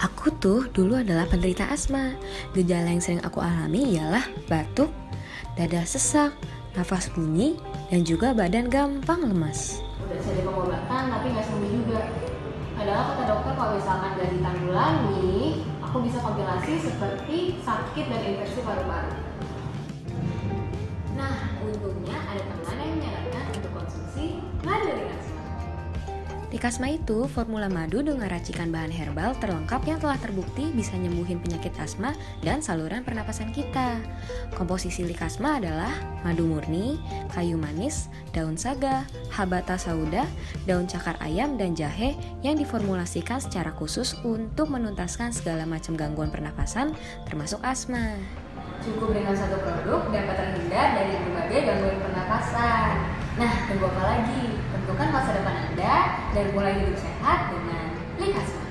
Aku tuh dulu adalah penderita asma. Gejala yang sering aku alami ialah batuk, dada sesak, nafas bunyi, dan juga badan gampang lemas. Udah saya pengobatan tapi nggak sembuh juga. Padahal kata dokter kalau misalkan gak ditanggulangi, aku bisa komplikasi seperti sakit dan infeksi paru-paru. Nah, untungnya ada teman yang menyarankan untuk konsumsi madu Rikasma. Rikasma itu formula madu dengan racikan bahan herbal terlengkap yang telah terbukti bisa nyembuhin penyakit asma dan saluran pernapasan kita. Komposisi Rikasma adalah madu murni, kayu manis, daun saga, habata sauda, daun cakar ayam, dan jahe yang diformulasikan secara khusus untuk menuntaskan segala macam gangguan pernapasan termasuk asma. Cukup dengan satu produk dapat terhindar dari berbagai gangguan pernapasan. Nah, tunggu apa lagi? Tentukan masa depan Anda dan mulai hidup sehat dengan Rikasma.